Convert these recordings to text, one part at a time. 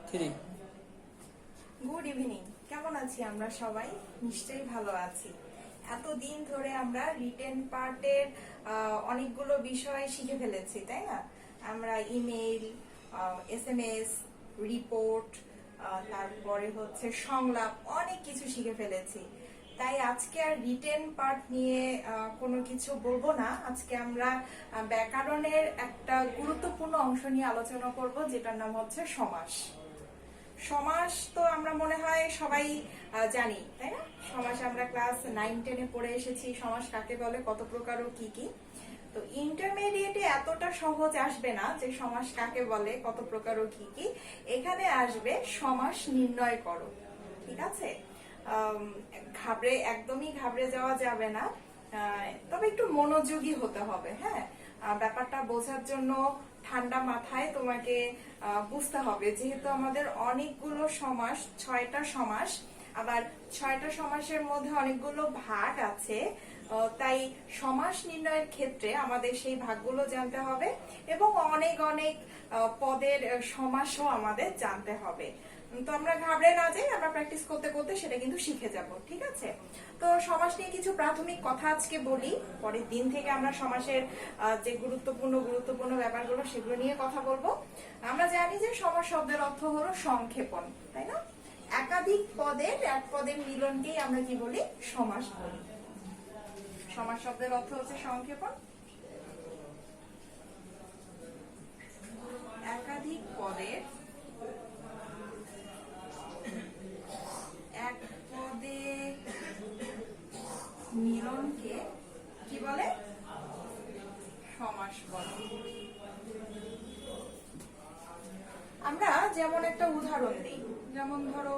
Three. Good evening. কেমন আছি আমরা সবাই? নিশ্চয়ই ভালো আছি। এতদিন ধরে আমরা রিটেন পার্টের অনেকগুলো বিষয় শিখে ফেলেছি, তাই না? আমরা ইমেইল, SMS, রিপোর্ট, তারপরে হচ্ছে সংলাপ, অনেক কিছু শিখে ফেলেছি। তাই আজকে আর রিটেন পার্ট নিয়ে কোনো কিছু বলবো না। আজকে আমরা ব্যাকরণের একটা গুরুত্বপূর্ণ অংশ নিয়ে আলোচনা করব, যেটার নাম হচ্ছে সমাস। সমাস তো আমরা মনে হয় সবাই জানি, তাই না? সমাস আমরা ক্লাস 9-10-এ পড়ে এসেছি। সমাস কাকে বলে, কত প্রকার ও কি কি। তো ইন্টারমিডিয়েটে এতটা সহজ আসবে না যে সমাস কাকে বলে, কত প্রকার ও কি কি। এখানে আসবে সমাস নির্ণয় করো। ঠিক আছে? একদমই ঘাবড়ে যাওয়া যাবে না, তবে একটু মনোযোগী হতে হবে। হ্যাঁ, ব্যাপারটা বোঝার জন্য ঠান্ডা মাথায় তোমাকে বুঝতে হবে, যেহেতু আমাদের অনেকগুলো সমাস, 6টা সমাস, আবার 6টা সমাসের মধ্যে অনেকগুলো ভাগ আছে। তাই সমাস নির্ণয়ের ক্ষেত্রে আমাদের সেই ভাগগুলো জানতে হবে এবং অনেক অনেক পদের সমাসও আমাদের জানতে হবে। তো আমরা ঘাবড়ে না যাই, আমরা প্র্যাকটিস করতে করতে সেটা কিন্তু শিখে যাব। ঠিক আছে? তো সমাস নিয়ে কিছু প্রাথমিক কথা আজকে বলি, পরের দিন থেকে আমরা সমাসের যে গুরুত্বপূর্ণ ব্যাপারগুলো সেগুলো নিয়ে কথা বলবো। আমরা জানি যে সমাস শব্দের অর্থ হলো সংক্ষেপণ, তাই না? একাধিক পদের এক পদের মিলনকেই আমরা কি বলি? সমাস বলি। সমাস শব্দের অর্থ হচ্ছে সংক্ষেপণ। একাধিক পদের এক পদে মিলনকে কি বলে? সমাস বলে। আমরা যেমন একটা উদাহরণ দিই, যেমন ধরো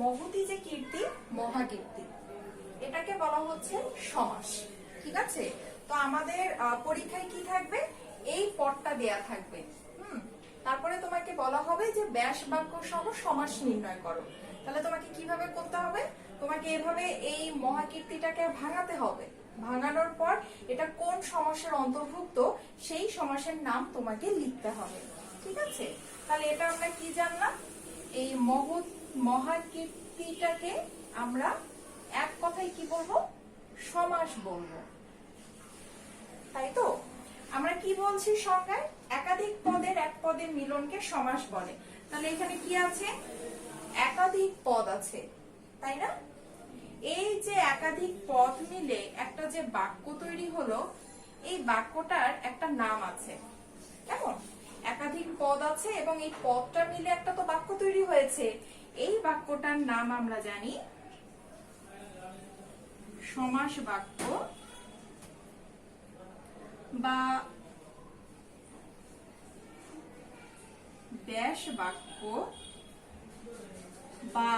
মহতি যে কীর্তি, মহাকীর্তি, এটাকে বলা হচ্ছে সমাস। ঠিক আছে? তো আমাদের পরীক্ষায় কি থাকবে? এই পদটা দেয়া থাকবে। তারপরে তোমাকে বলা হবে যে ব্যাস বাক্য সহ সমাস নির্ণয় করো। তাহলে তোমাকে কিভাবে করতে হবে? তোমাকে এভাবে এই মহাকীর্তিটাকে ভাঙাতে হবে। ভাঙানোর পর এটা কোন সমাসের অন্তর্ভুক্ত সেই সমাসের নাম তোমাকে লিখতে হবে। ঠিক আছে? তাহলে এটা আমরা কি জানলাম? এই মহাকীর্তিটাকে আমরা এক কথায় কি বলবো? সমাস বলবো। তাই তো? আমরা কি বলছি সংজ্ঞায়? একাধিক পদের এক পদের মিলনকে সমাস বলে। তাহলে এখানে কি আছে? একাধিক পদ আছে, তাই না? এই যে একাধিক পদ মিলে একটা যে বাক্য তৈরি হলো, এই বাক্যটার একটা নাম আছে। কেমন? একাধিক পদ আছে এবং এই পদটা মিলে একটা তো বাক্য তৈরি হয়েছে। এই বাক্যটার নাম আমরা জানি সমাস বাক্য বা ব্যাস বাক্য বা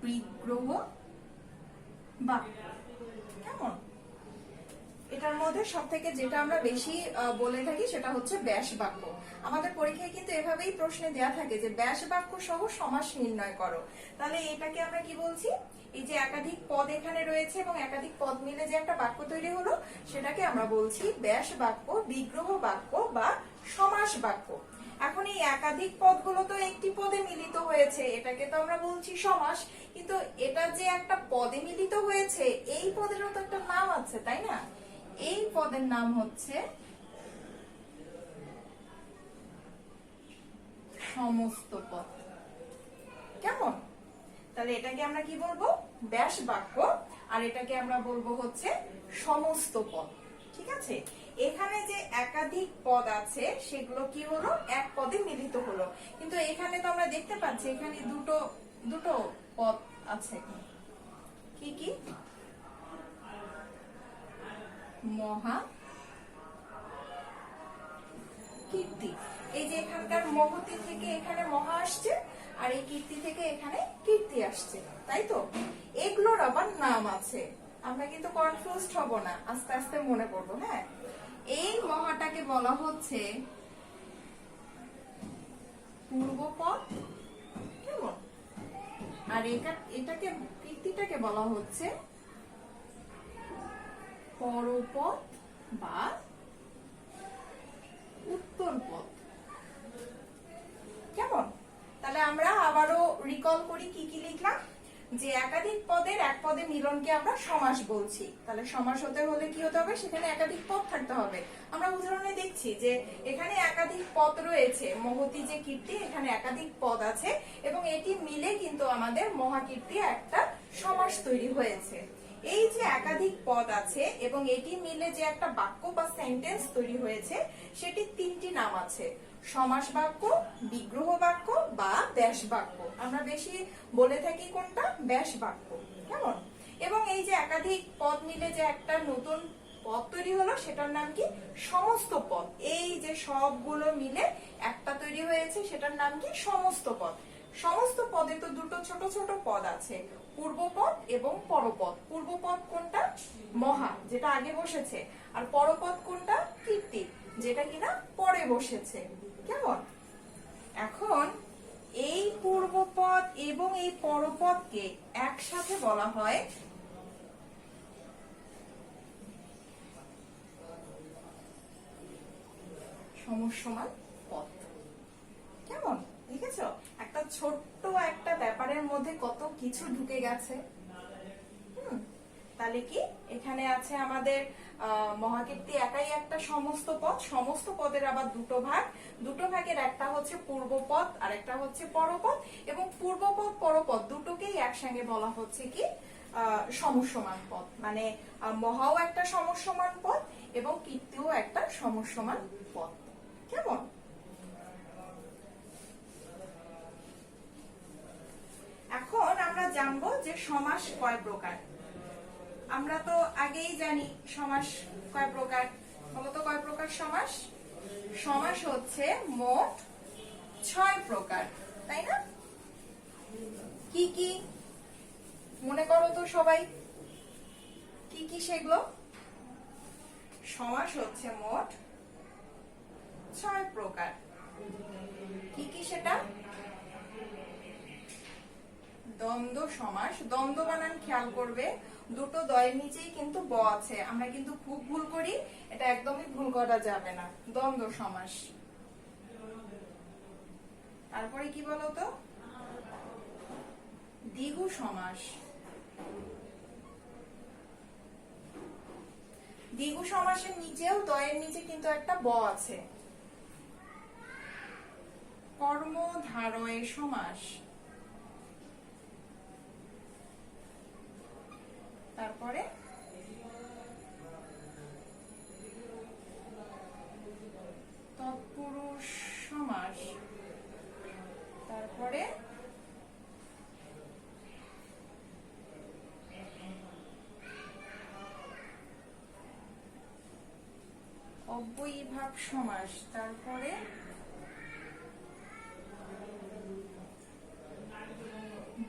বিগ্রহ বাক্য। কেমন? এটার মধ্যে সব থেকে যেটা আমরা বেশি বলে থাকি সেটা হচ্ছে ব্যাস বাক্য। আমাদের পরীক্ষায় কিন্তু এভাবেই প্রশ্নে দেয়া থাকে যে ব্যাস বাক্য সহ সমাস নির্ণয় করো। তাহলে এটাকে আমরা কি বলছি? এই যে একাধিক পদ এখানে রয়েছে এবং একাধিক পদ মিলে যে একটা বাক্য তৈরি হলো, সেটাকে আমরা বলছি ব্যাস বাক্য, বিগ্রহ বাক্য বা সমাস বাক্য। এখন এই একাধিক পদগুলো তো একটি পদে মিলিত হয়েছে, এটাকে তো আমরা বলছি সমাস। কিন্তু এটা যে একটা পদে মিলিত হয়েছে, এই পদেরও তো একটা নাম আছে, তাই না? এই পদের নাম হচ্ছে সমস্ত পদ। কেমন? তাহলে এটাকে আমরা কি বলবো? ব্যাস বাক্য। আর এটাকে আমরা বলবো হচ্ছে সমস্ত পদ। ঠিক আছে? এখানে যে একাধিক পদ আছে সেগুলো কি হলো? এক পদে মিলিত হলো। কিন্তু এখানে তো আমরা দেখতে পাচ্ছি এখানে দুটো পদ আছে। কি কি? মহা কীর্তি। এই যে এখানকার মহতি থেকে এখানে মহা আসছে, আর এই কীর্তি থেকে এখানে কীর্তি আসছে, তাই তো? এগুলোর আবার নাম আছে। আমরা কিন্তু কনফিউজড হব না, আস্তে আস্তে মনে করবো। হ্যাঁ, এই মহাটাকে বলা হচ্ছে পূর্বপদ, কেমন? আর এটাকে কীর্তিটাকে বলা হচ্ছে পরপদ বা উত্তরপদ, কেমন? তাহলে আমরা আবারও রিকল করি কি কি লিখলাম, যে একাধিক পদের এক পদে মিলনকে আমরা সমাস বলছি। তাহলে সমাস হতে হলে কি হতে হবে, সেখানে একাধিক পদ থাকতে হবে। আমরা উদাহরণে দেখছি যে এখানে একাধিক পদ রয়েছে, মহতী যে কীর্তি, এখানে একাধিক পদ আছে এবং এটি মিলে কিন্তু আমাদের মহাকীর্তি একটা সমাস তৈরি হয়েছে। এই যে একাধিক পদ আছে এবং এটি মিলে যে একটা বাক্য বা সেন্টেন্স তৈরি হয়েছে, সেটি তিনটি নাম আছে, সমাস বাক্য, বিগ্রহ বাক্য বা ব্যাস বাক্য। আমরা বেশি বলে থাকি কোনটা, ব্যাস বাক্য, কেমন? এবং এই যে একাধিক পদ মিলে যে একটা নতুন পদ তৈরি হলো, সেটার নাম কি, সমস্ত পদ। এই যে সবগুলো মিলে একটা তৈরি হয়েছে, সেটার নাম কি, সমস্ত পদ। সমস্ত পদে তো দুটো ছোট ছোট পদ আছে, পূর্বপদ এবং পরপদ। পূর্বপদ কোনটা, মহা, যেটা আগে বসেছে, আর পরপদ কোনটা, কীর্তি, যেটা কিনা পরে বসেছে, কেমন? এখন এই পূর্বপদ এবং এই পরপদকে একসাথে বলা হয় সমসমান পদ, কেমন? দেখেছো, একটা ছোট্ট একটা ব্যাপারের মধ্যে কত কিছু ঢুকে গেছে। তাহলে কি, এখানে আছে আমাদের মহাকীর্তি একাই একটা সমস্ত পদ, সমস্ত পদের আবার দুটো ভাগ, দুটো ভাগের একটা হচ্ছে পূর্বপদ আর একটা হচ্ছে পরপদ, এবং পূর্বপদ পরপদ দুটোকেই একসঙ্গে বলা হচ্ছে কি, সমসমান পদ। মানে মহাও একটা সমসমান পদ এবং কীর্তিও একটা সমসমান পদ, কেমন? এখন আমরা জানবো যে সমাস কয় প্রকার। আমরা তো আগেই জানি সমাস কয় প্রকার, বলতো কয় প্রকার সমাস? সমাস হচ্ছে মোট 6 প্রকার, তাই না? কি কি মনে করো তো সবাই, কি কি সেগুলো? সমাস হচ্ছে মোট 6 প্রকার। কি কি সেটা? দ্বন্দ্ব সমাস, দ্বন্দ্ব বানান খেয়াল করবে, দুটো দয়ের নিচেই কিন্তু ব আছে, আমরা কিন্তু খুব ভুল করি, এটা একদমই ভুল করা যাবে না। দ্বন্দ্ব সমাস। তারপরে কি বলতো, দ্বিগু সমাস। দ্বিগু সমাসের নিচেও দয়ের নিচে কিন্তু একটা ব আছে। কর্মধারয় সমাস। তারপরে তৎপুরুষ সমাস। তারপরে অব্যয়ীভাব সমাস। তারপরে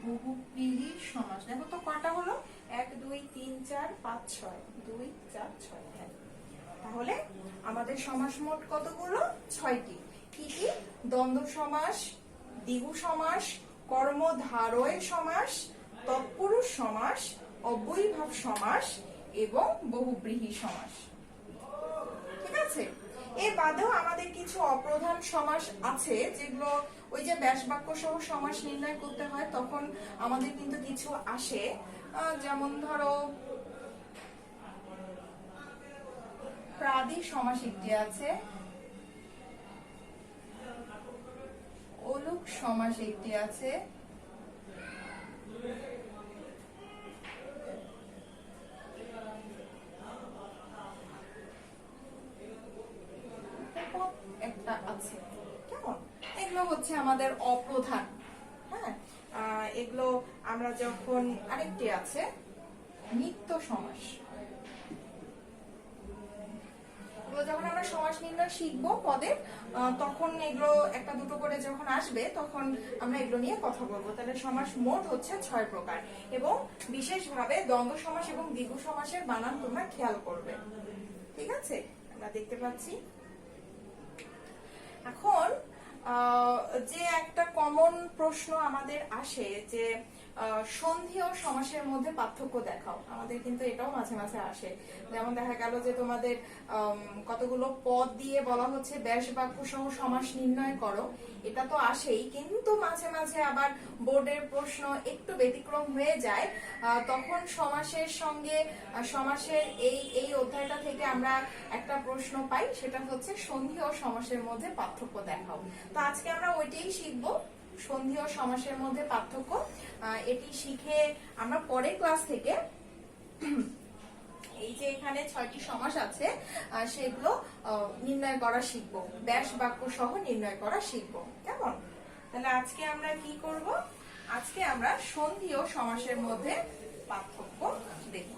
বহুব্রীহি সমাস। দেখো তো কটা হলো, 1 2 3 4 5 6, 2 4 6। তাহলে আমাদের সমাস মোট কতগুলো, 6টি। কি কি? দ্বন্দ্ব সমাস, দ্বিগু সমাস, কর্মধারয় সমাস, তৎপুরুষ সমাস, অব্যয়ীভাব সমাস এবং বহুব্রীহি সমাস। ঠিক আছে, এর বাদেও আমাদের কিছু অপ্রধান সমাস আছে, যেগুলো ওই যে ব্যাস বাক্য সহ সমাস নির্ণয় করতে হয়, তখন আমাদের কিন্তু কিছু আসে। যেমন ধরো প্রাদি সমাস একটি আছে, অলুক সমাস একটি আছে, একটা আছে, কেমন? এগুলো হচ্ছে আমাদের অপ্রধান। হ্যাঁ, এগুলো আমরা যখন, আরেকটি আছে নিত্য সমাস। যখন আমরা সমাস নির্ণয় শিখবো পদের, তখন এগুলো একটা দুটো করে যখন আসবে, তখন আমরা এগুলো নিয়ে কথা বলবো। তাহলে সমাস মোট হচ্ছে 6 প্রকার, এবং বিশেষভাবে দ্বন্দ্ব সমাস এবং দ্বিগু সমাসের বানান তোমরা খেয়াল করবে। ঠিক আছে, আমরা দেখতে পাচ্ছি। এখন যে একটা কমন প্রশ্ন আমাদের আসে যে সন্ধি ও সমাসের মধ্যে পার্থক্য দেখাও, আমাদের কিন্তু এটাও মাঝে মাঝে আসে। যেমন দেখা গেল যে তোমাদের কতগুলো পদ দিয়ে বলা হচ্ছে ব্যাস বাক্য সহ সমাস নির্ণয় করো, এটা তো আসেই, কিন্তু মাঝে মাঝে আবার বোর্ডের প্রশ্ন একটু ব্যতিক্রম হয়ে যায়। তখন সমাসের সঙ্গে সমাসের এই অধ্যায়টা থেকে আমরা একটা প্রশ্ন পাই, সেটা হচ্ছে সন্ধি ও সমাসের মধ্যে পার্থক্য দেখাও। তো আজকে আমরা ওইটাই শিখবো, সন্ধি ও সমাসের মধ্যে পার্থক্য। এটি শিখে আমরা পরের ক্লাস থেকে এই যে এখানে 6টি সমাস আছে সেগুলো নির্ণয় করা শিখবো, ব্যাস বাক্য সহ নির্ণয় করা শিখবো। কেমন? তাহলে আজকে আমরা কি করব? আজকে আমরা সন্ধি ও সমাসের মধ্যে পার্থক্য দেখব।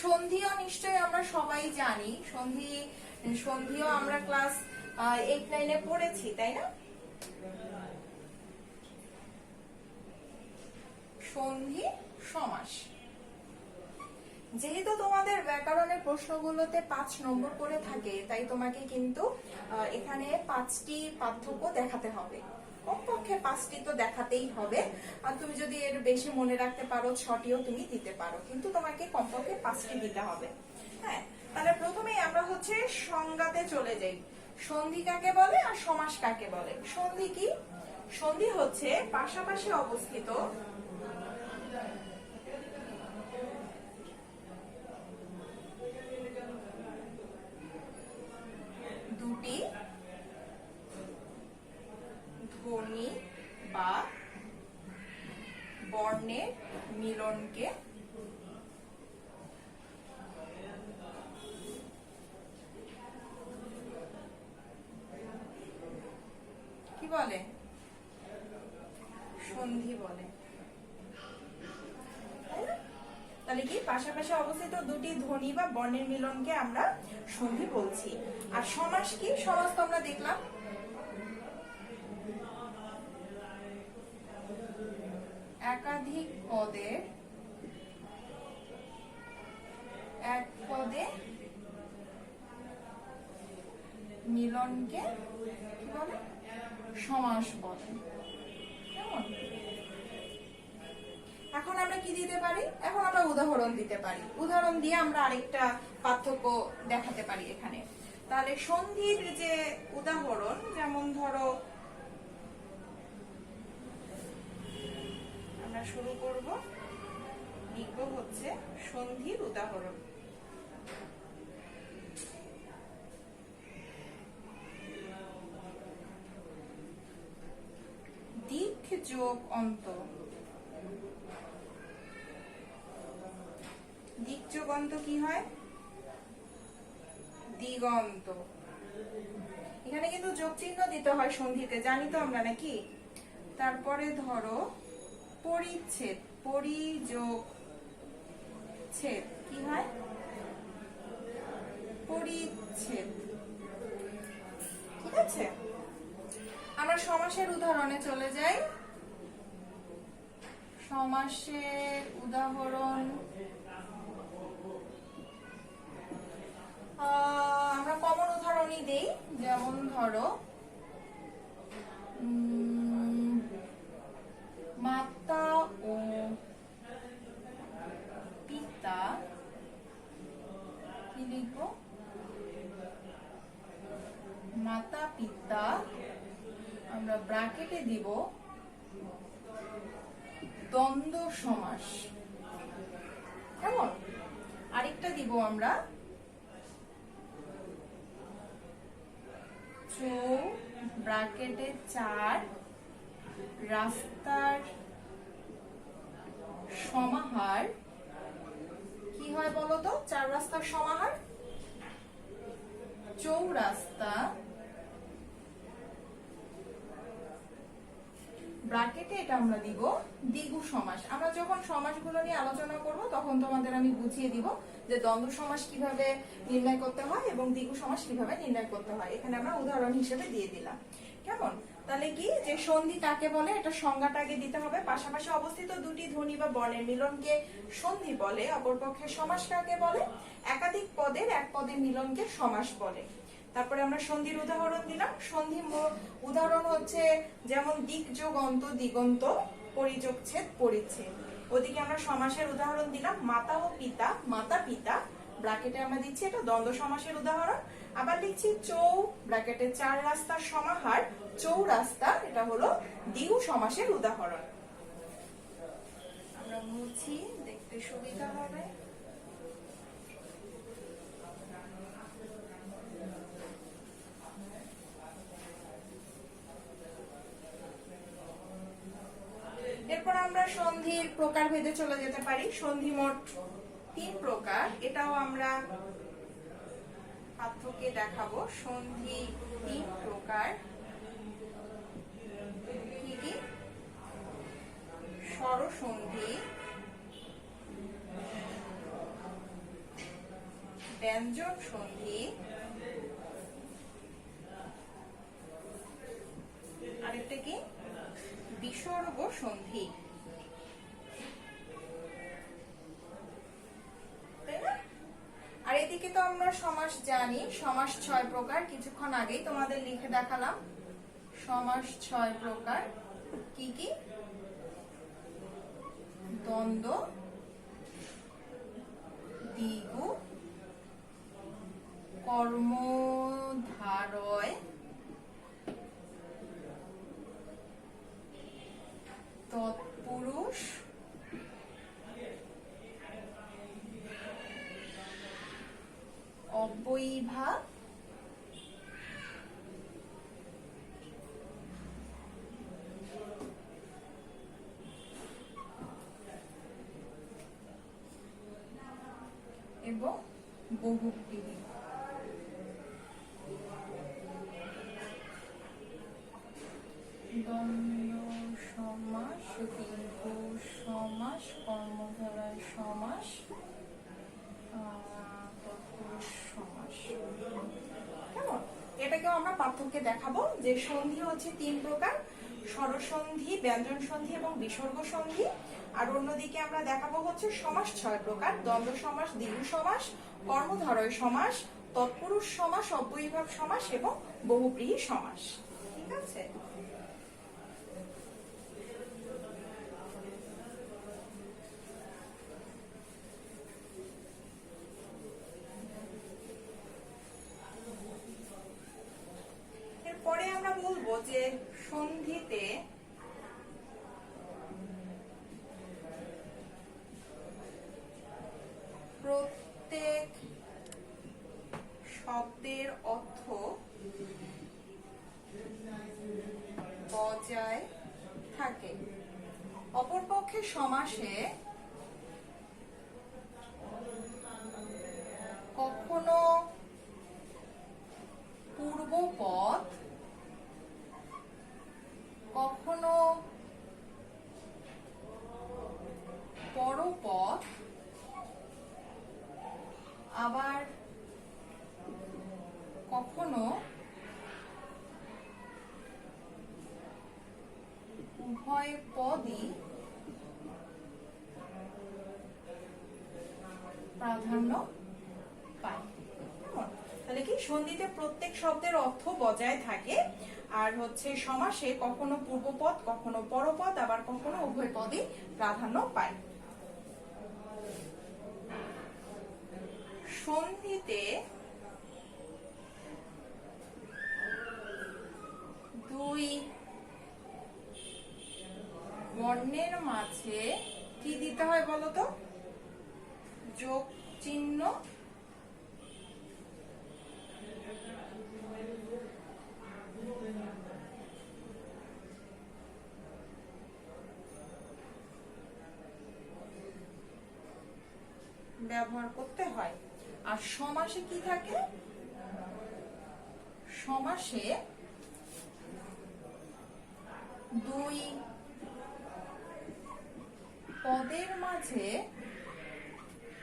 সন্ধিও নিশ্চয়ই আমরা সবাই জানি, সন্ধিও আমরা ক্লাস 8-9 পড়েছি, তাই না? সন্ধি সমাস, যেহেতু তোমাদের ব্যাকরণের প্রশ্নগুলোতে 5 নম্বর করে থাকে, তাই তোমাকে কিন্তু এখানে 5টি পার্থক্য দেখাতে হবে, কমপক্ষে 5টি তো দেখাতেই হবে। আর তুমি যদি এর বেশি মনে রাখতে পারো 6টিও তুমি দিতে পারো, কিন্তু তোমাকে কমপক্ষে 5টি দিতে হবে। হ্যাঁ, তাহলে প্রথমেই আমরা হচ্ছে সংজ্ঞাতে চলে যাই। সন্ধি কাকে বলে আর সমাস কাকে বলে? সন্ধি কি? সন্ধি হচ্ছে পাশাপাশি অবস্থিত দুটি ধ্বনি বা বর্ণের মিলনকে কি বলে? সন্ধি বলে। তাহলে কি পাশাপাশি অবস্থিত দুটি ধ্বনি বা বর্ণের মিলনকে আমরা সন্ধি বলছি। আর সমাস কি? সমাস তো আমরা দেখলাম একাধিক পদের এক পদে মিলনকে কি বলে? সমাস বলে। কেমন? এখন আমরা কি দিতে পারি? এখন আমরা উদাহরণ দিতে পারি, উদাহরণ দিয়ে আমরা আরেকটা পার্থক্য দেখাতে পারি এখানে। তাহলে সন্ধির যে উদাহরণ, যেমন ধরো আমরা শুরু করব, লিখব হচ্ছে সন্ধির উদাহরণ। দিক যোগ অন্ত। দিক যোগ অন্ত কি হয়? দিগন্ত। এখানে কিন্তু যোগ চিহ্ন দিতে হয় সন্ধিতে, জানি তো আমরা, নাকি? তারপরে ধরো পরিচ্ছেদ, পরিযোগ ছেদ কি হয়? পরিচ্ছেদ। ঠিক আছে, আমরা সমাসের উদাহরণে চলে যাই। সমাসের উদাহরণ আমরা কমন উদাহরণই দেই, যেমন ধরো মাতা ও পিতা, কি লিখবো? মাতা পিতা আমরা ব্র্যাকেটে দিব দ্বন্দ্ব সমাস। কেমন? আরেকটা দিব আমরা ব্র্যাকেটে 4 রাস্তার সমাহার। কি হয় বলতো? 4 রাস্তার সমাহার চৌরাস্তা। ব্র্যাকেটে এটা আমরা দিব দ্বিগু সমাস। আমরা যখন সমাসগুলো নিয়ে আলোচনা করব তখন তোমাদের আমি বুঝিয়ে দিব যে দ্বন্দ্ব সমাস কিভাবে নির্ণয় করতে হয় এবং দ্বিগু সমাস কিভাবে নির্ণয় করতে হয়। এখানে আমরা উদাহরণ হিসেবে দিয়ে দিলাম। কেমন? তাহলে কি যে সন্ধি কাকে বলে এটা সংজ্ঞাটা আগে দিতে হবে। পাশাপাশি অবস্থিত দুটি ধ্বনি বা বর্ণের মিলনকে সন্ধি বলে। অপরপক্ষে সমাস কাকে বলে? একাধিক পদের এক পদের মিলনকে সমাস বলে। তারপরে আমরা সন্ধির উদাহরণ দিলাম। উদাহরণ হচ্ছে যেমন দিক যোগ অন্ত, দিগন্ত, পরিযোগ ছেদ, পরিচ্ছেদ। ওদিকে আমরা সমাসের উদাহরণ দিলাম, মাতা ও পিতা, মাতা পিতা, ব্র্যাকেটে আমরা দিচ্ছি এটা দ্বন্দ্ব সমাসের উদাহরণ। আবার লিখছি চৌ, ব্র্যাকেটে চার রাস্তার সমাহার, চৌরাস্তা, এটা হলো দ্বিগু সমাসের উদাহরণ। আমরা মুছি, দেখতে সুবিধা হবে। এরপর আমরা সন্ধির প্রকার ভেদে চলে যেতে পারি। সন্ধি মোট 3 প্রকার, এটাও আমরা পাঠ্যকে দেখাবো। সন্ধি 3 প্রকার, কি কি? স্বরসন্ধি, ব্যঞ্জন সন্ধি, আরেকটা কি? বিসর্গ সন্ধি। আর এদিকে তো আমরা সমাস জানি, সমাস 6 প্রকার, কিছুক্ষণ আগেই তোমাদের লিখে দেখালাম। সমাস 6 প্রকার, কি কি? দ্বন্দ্ব, দ্বিগু, কর্মধারয়, তৎপুরুষ, অব্যয়ীভাব, এবং বহুব্রীহি। দ্বন্দ্ব সমাস, দীর্ঘ সমাস, কর্মধারয় সমাস, সমাস। কেমন? এটাকেও আমরা পার্থক্যে দেখাবো যে সন্ধি হচ্ছে 3 প্রকার, স্বরসন্ধি, ব্যঞ্জন সন্ধি এবং বিসর্গ সন্ধি। আর অন্যদিকে আমরা দেখাবো হচ্ছে সমাস 6 প্রকার, দ্বন্দ্ব সমাস, দ্বিগু সমাস, কর্মধারয় সমাস, তৎপুরুষ সমাস, অব্যয়ীভাব সমাস এবং বহুব্রীহি সমাস। ঠিক আছে? এরপরে আমরা বলবো যে সন্ধিতে প্রত্যেক শব্দের অর্থ বজায় থাকে। অপরপক্ষে সমাসে কখনো পূর্বপদ, কখনো পরপদ, আবার কখনো উভয় পদই প্রাধান্য পায়। তাহলে কি? সন্ধিতে প্রত্যেক শব্দের অর্থ বজায় থাকে, আর হচ্ছে সমাসে কখনো পূর্বপদ, কখনো পরপদ, আবার কখনো উভয় পদই প্রাধান্য পায়। সন্ধিতে দুই বর্ণের মাঝে কি দিতে হয় বলতো? যোগ চিহ্ন ব্যবহার করতে হয়। আর সমাসে কি থাকে? সমাসে দুই পদের মাঝে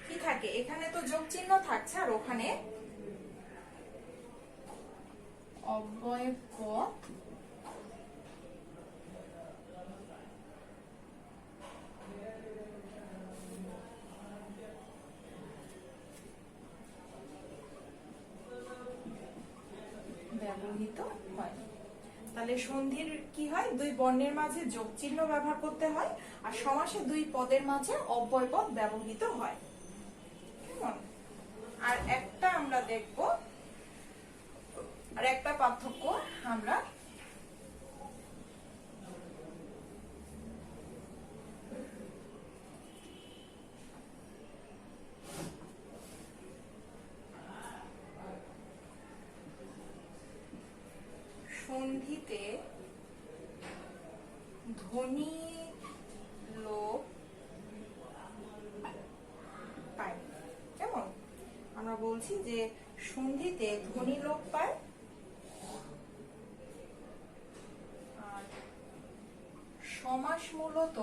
কি থাকে? এখানে তো যোগ চিহ্ন থাকছে, আর ওখানে অব্যয় পদ ব্যবহৃত হয়। তাহলে সন্ধির কি হয়, দুই বর্ণের মাঝে যোগ চিহ্ন ব্যবহার করতে হয়, আর সমাসে দুই পদের মাঝে অব্যয় পদ ব্যবহৃত হয়। কেমন? আর একটা আমরা দেখব, আর একটা পার্থক্য আমরা সন্ধিতে ধ্বনি লোপ পায়। কেমন? আমরা বলছি যে সন্ধিতে ধ্বনি লোপ পায়, আর সমাস মূলত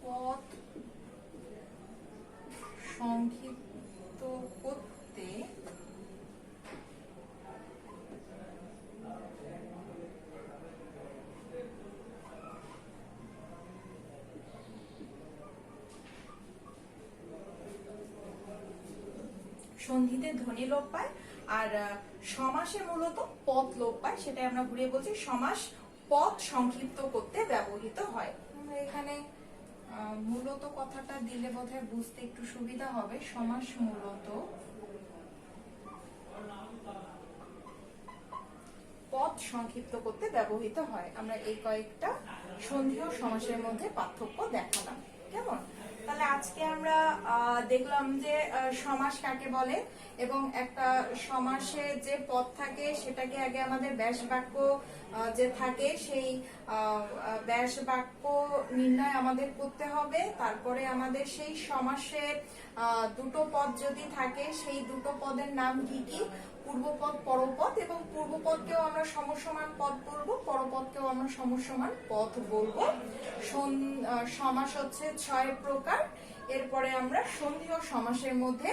পদ সংক্ষিপ্ত করতে সন্ধিতে ধ্বনি লোপ পায়, আর সমাসে মূলত পদ লোপ পায়, সেটাই আমরা ঘুরিয়ে বলছি সমাস পদ সংক্ষিপ্ত করতে ব্যবহৃত হয়। আমরা এখানে মূলত কথাটা দিলে বোধহয় বুঝতে একটু সুবিধা হবে। সমাস মূলত পদ সংক্ষিপ্ত করতে ব্যবহৃত হয়। আমরা এই কয়েকটা সন্ধি ও সমাসের মধ্যে পার্থক্য দেখালাম। কেমন? তাহলে আজকে আমরা দেখলাম যে সমাস কাকে বলে, এবং একটা সমাসে যে পদ থাকে সেটাকে আগে আমাদের ব্যাস বাক্য যে থাকে সেই ব্যাস বাক্য নির্ণয় আমাদের করতে হবে। তারপরে আমাদের সেই সমাসের দুটো পদ যদি থাকে সেই দুটো পদের নাম কি কি, পূর্বপদ পরপদ, এবং পূর্বপদকেও আমরা সমসমান পদ বলবো, পরপদকেও আমরা সমসমান পদ বলবো। সমাস হচ্ছে 6 প্রকার। এরপরে আমরা সন্ধি ও সমাসের মধ্যে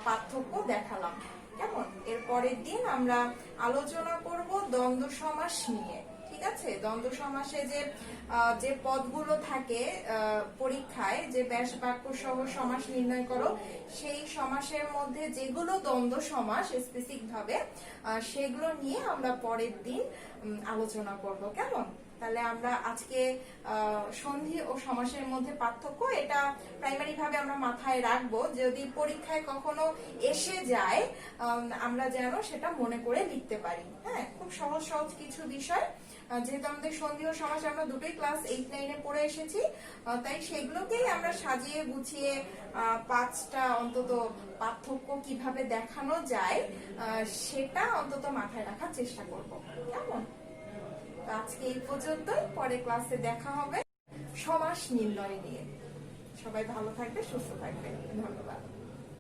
পার্থক্য দেখালাম। কেমন? এর পরের দিন আমরা আলোচনা করব দ্বন্দ্ব সমাস নিয়ে। ঠিক আছে? দ্বন্দ্ব সমাসে যে পদগুলো থাকে পরীক্ষায়, যে ব্যাস বাক্য সহ সমাস নির্ণয় করো, সেই সমাসের মধ্যে যেগুলো দ্বন্দ্ব সমাস স্পেসিফিক ভাবে, সেগুলো নিয়ে আমরা পরের দিন আলোচনা করব। কেমন? তাহলে আমরা আজকে সন্ধি ও সমাসের মধ্যে পার্থক্য এটা প্রাইমারি ভাবে আমরা মাথায় রাখবো, যদি পরীক্ষায় কখনো এসে যায় আমরা যেন সেটা মনে করে লিখতে পারি। হ্যাঁ, খুব সহজ সহজ কিছু বিষয়, যেহেতু আমাদের সন্ধি ও সমাস আমরা দুটোই ক্লাস 8-9 পড়ে এসেছি, তাই সেগুলোকেই আমরা সাজিয়ে গুছিয়ে 5টা অন্তত পার্থক্য কিভাবে দেখানো যায় সেটা অন্তত মাথায় রাখার চেষ্টা করব। কেমন? আজকে এই পর্যন্তই, পরে ক্লাসে দেখা হবে সমাস নির্ণয় নিয়ে। সবাই ভালো থাকবে, সুস্থ থাকবে। ধন্যবাদ।